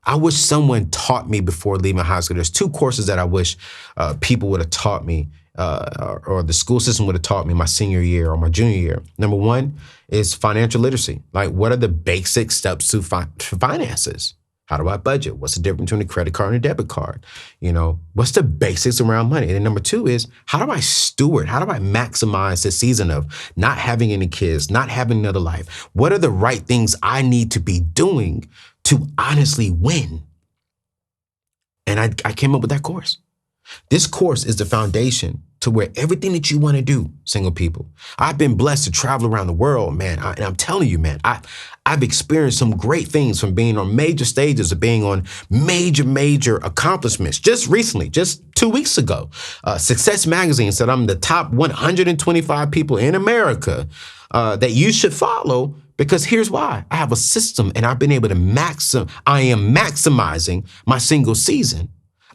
I wish someone taught me before leaving high school. There's two courses that I wish people would have taught me, or the school system would have taught me my senior year or my junior year. Number one is financial literacy. Like, what are the basic steps to finances? How do I budget? What's the difference between a credit card and a debit card? You know, what's the basics around money? And then number two is, how do I steward? How do I maximize the season of not having any kids, not having another life? What are the right things I need to be doing to honestly win? And I came up with that course. This course is the foundation to where everything that you want to do, single people. I've been blessed to travel around the world, man. And I'm telling you, man, I've experienced some great things from being on major stages, of being on major accomplishments. Just recently, just 2 weeks ago, Success Magazine said I'm the top 125 people in America that you should follow, because here's why. I have a system and I've been able to I am maximizing my single season.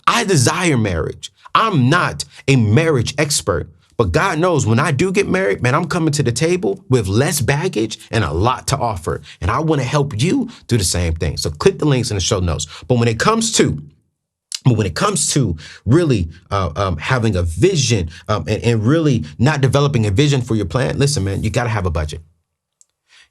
I desire marriage. I'm not a marriage expert, but God knows when I do get married, man, I'm coming to the table with less baggage and a lot to offer. And I want to help you do the same thing. So click the links in the show notes. But when it comes to really having a vision and really not developing a vision for your plan, listen, man, you got to have a budget.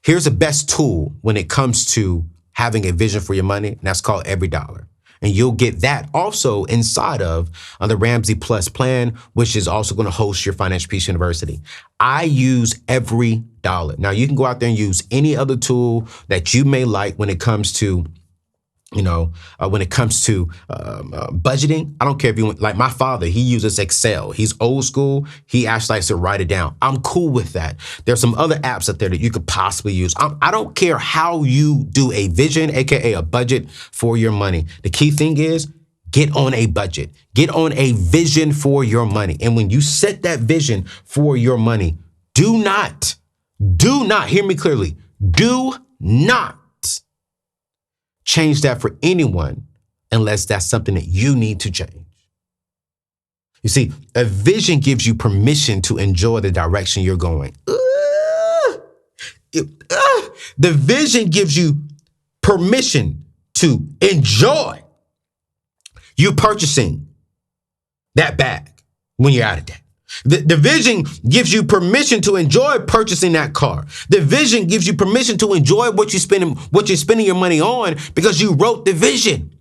Here's the best tool when it comes to having a vision for your money, and that's called Every Dollar. And you'll get that also inside of the Ramsey Plus plan, which is also going to host your Financial Peace University. I use Every Dollar. Now, you can go out there and use any other tool that you may like when it comes to budgeting. I don't care if you want, like my father, he uses Excel. He's old school. He actually likes to write it down. I'm cool with that. There's some other apps out there that you could possibly use. I don't care how you do a vision, AKA a budget for your money. The key thing is, get on a budget. Get on a vision for your money. And when you set that vision for your money, do not, hear me clearly, do not change that for anyone unless that's something that you need to change. You see, a vision gives you permission to enjoy the direction you're going. The vision gives you permission to enjoy you purchasing that bag when you're out of debt. The vision gives you permission to enjoy purchasing that car. The vision gives you permission to enjoy what you're spending your money on, because you wrote the vision.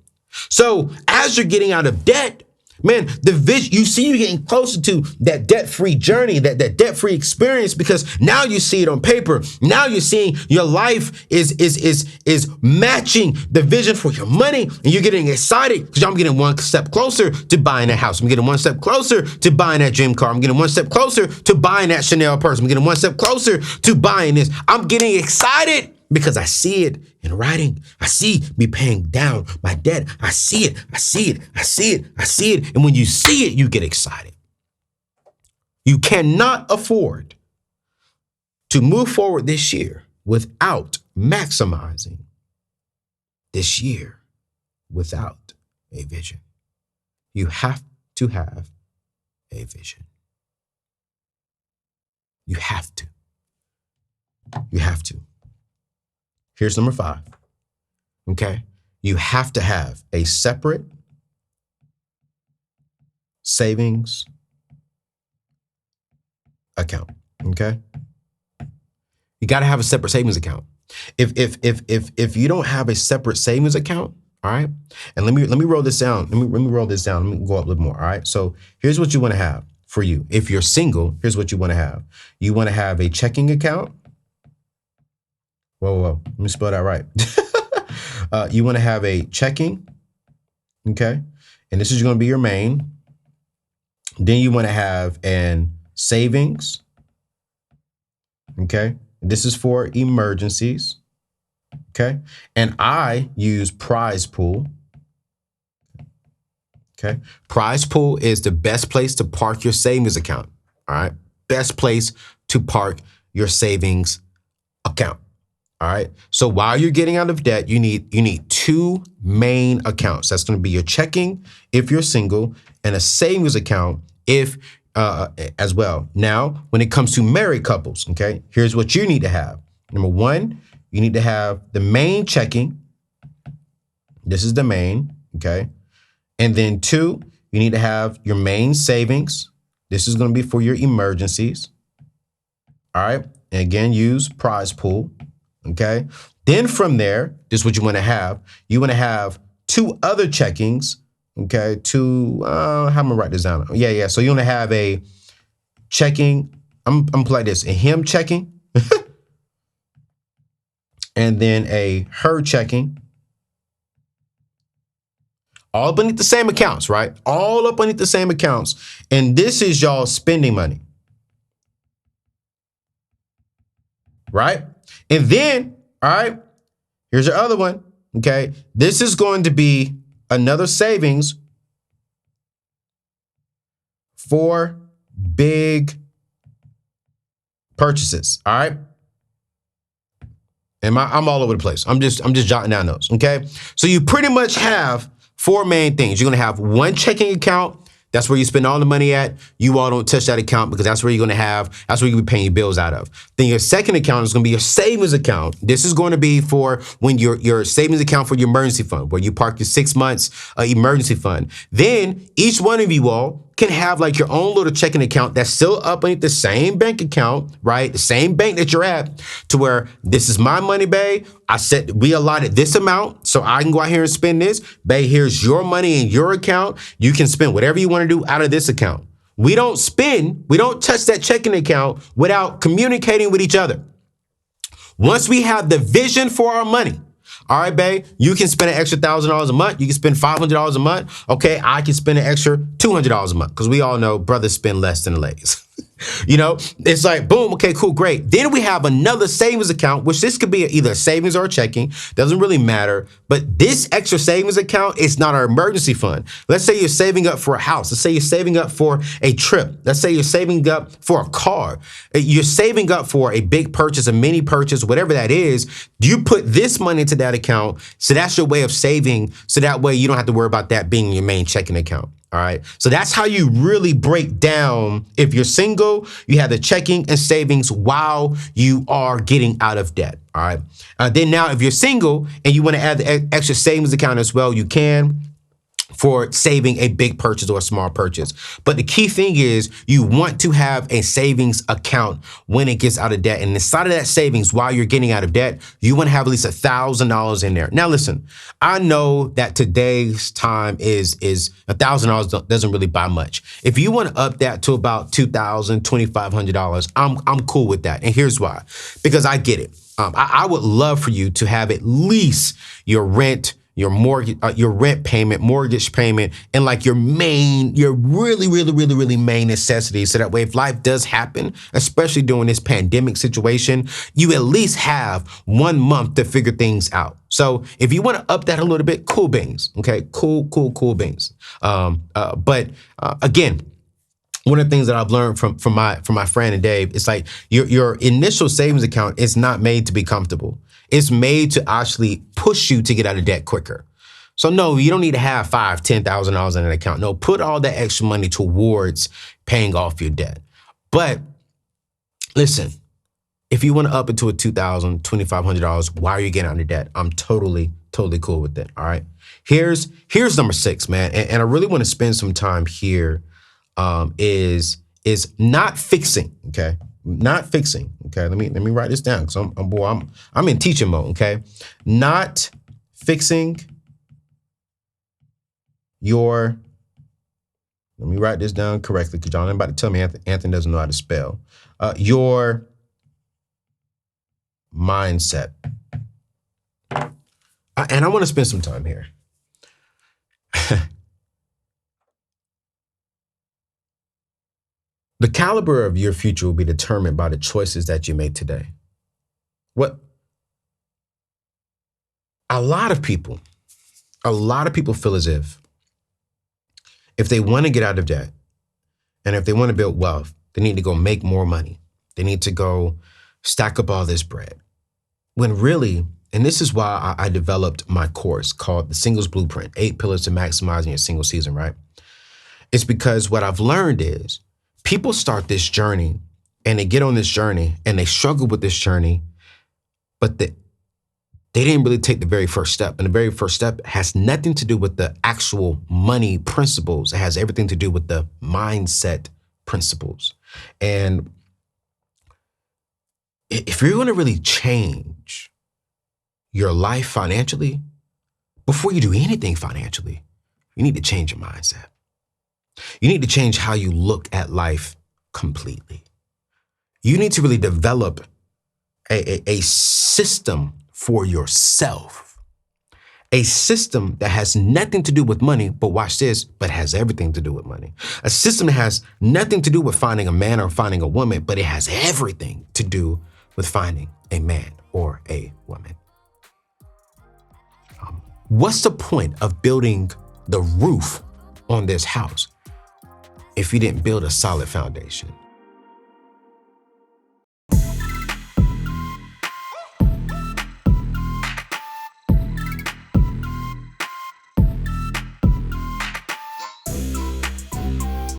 So as you're getting out of debt, man, the vision, you see you getting closer to that debt-free journey, that debt-free experience, because now you see it on paper. Now you're seeing your life is matching the vision for your money, and you're getting excited because I'm getting one step closer to buying that house. I'm getting one step closer to buying that gym car. I'm getting one step closer to buying that Chanel purse. I'm getting one step closer to buying this. I'm getting excited because I see it in writing. I see me paying down my debt. I see it. And when you see it, you get excited. You cannot afford to move forward this year without maximizing this year without a vision. You have to have a vision. You have to. Here's number 5. Okay. You have to have a separate savings account. Okay. You got to have a separate savings account. If you don't have a separate savings account, all right. And let me roll this down. Let me roll this down. Let me go up a little more. All right. So here's what you want to have for you. If you're single, here's what you want to have. You want to have a checking account. Whoa. Let me spell that right. You want to have a checking, okay? And this is going to be your main. Then you want to have an savings, okay? This is for emergencies, okay? And I use Prize Pool, okay? Prize Pool is the best place to park your savings account, all right? Best place to park your savings account. All right. So while you're getting out of debt, you need 2 main accounts. That's going to be your checking if you're single, and a savings account if as well. Now, when it comes to married couples, okay, here's what you need to have. Number 1, you need to have the main checking. This is the main, okay? And then 2, you need to have your main savings. This is going to be for your emergencies. All right. And again, use prize pool. Okay. Then from there, this is what you want to have. You want to have 2 other checkings. Okay. How am I gonna write this down? Yeah. So you want to have a checking. I'm play this, a him checking, and then a her checking. All up underneath the same accounts, right? All up underneath the same accounts. And this is y'all spending money. Right? And then, all right, here's your other one. Okay. This is going to be another savings for big purchases. All right. And I'm all over the place. I'm just jotting down notes. Okay. So you pretty much have 4 main things. You're going to have one checking account. That's where you spend all the money at. You all don't touch that account because that's where you're going to that's where you're going to be paying your bills out of. Then your second account is going to be your savings account. This is going to be for when your savings account for your emergency fund, where you park your 6 months emergency fund. Then each one of you all can have like your own little checking account that's still up underneath the same bank account, right? The same bank that you're at, to where this is my money, babe. We allotted this amount so I can go out here and spend this. Babe, here's your money in your account. You can spend whatever you want to do out of this account. We don't touch that checking account without communicating with each other. Once we have the vision for our money, all right, babe, you can spend an extra $1,000 a month. You can spend $500 a month. Okay, I can spend an extra $200 a month because we all know brothers spend less than ladies. You know, it's like, boom, okay, cool, great. Then we have another savings account, which this could be either a savings or a checking. Doesn't really matter. But this extra savings account is not our emergency fund. Let's say you're saving up for a house. Let's say you're saving up for a trip. Let's say you're saving up for a car. You're saving up for a big purchase, a mini purchase, whatever that is. You put this money into that account. So that's your way of saving. So that way you don't have to worry about that being your main checking account. All right. So that's how you really break down. If you're single, you have the checking and savings while you are getting out of debt. All right. Then now, if you're single and you want to add the extra savings account as well, you can, for saving a big purchase or a small purchase. But the key thing is you want to have a savings account when it gets out of debt. And inside of that savings, while you're getting out of debt, you want to have at least $1,000 in there. Now, listen, I know that today's time is $1,000 doesn't really buy much. If you want to up that to about $2,000, $2,500, I'm cool with that. And here's why. Because I get it. I would love for you to have at least your rent, your mortgage, your rent payment, mortgage payment, and like your really main necessities. So that way, if life does happen, especially during this pandemic situation, you at least have 1 month to figure things out. So if you want to up that a little bit, cool beans. Okay, cool beans. But again, one of the things that I've learned from my friend and Dave, it's like your initial savings account is not made to be comfortable. It's made to actually push you to get out of debt quicker. So no, you don't need to have $5,000, $10,000 in an account. No, put all that extra money towards paying off your debt. But listen, if you want to up it to a $2,000, $2,500 while you're getting out of debt, I'm totally cool with that. All right. Here's number 6, man. And I really want to spend some time here. Is not fixing. Okay. Not fixing. Okay. Let me write this down because I'm in teaching mode. Okay. Not fixing let me write this down correctly because y'all ain't about to tell me Anthony doesn't know how to spell. Your mindset. And I want to spend some time here. The caliber of your future will be determined by the choices that you make today. A lot of people feel as if they want to get out of debt and if they want to build wealth, they need to go make more money. They need to go stack up all this bread. When really, and this is why I developed my course called The Singles Blueprint, 8 Pillars to Maximizing Your Single Season, right? It's because what I've learned is people start this journey and they get on this journey and they struggle with this journey, but they didn't really take the very first step. And the very first step has nothing to do with the actual money principles. It has everything to do with the mindset principles. And if you're going to really change your life financially, before you do anything financially, you need to change your mindset. You need to change how you look at life completely. You need to really develop a system for yourself, a system that has nothing to do with money, but watch this, but has everything to do with money. A system that has nothing to do with finding a man or finding a woman, but it has everything to do with finding a man or a woman. What's the point of building the roof on this house if you didn't build a solid foundation?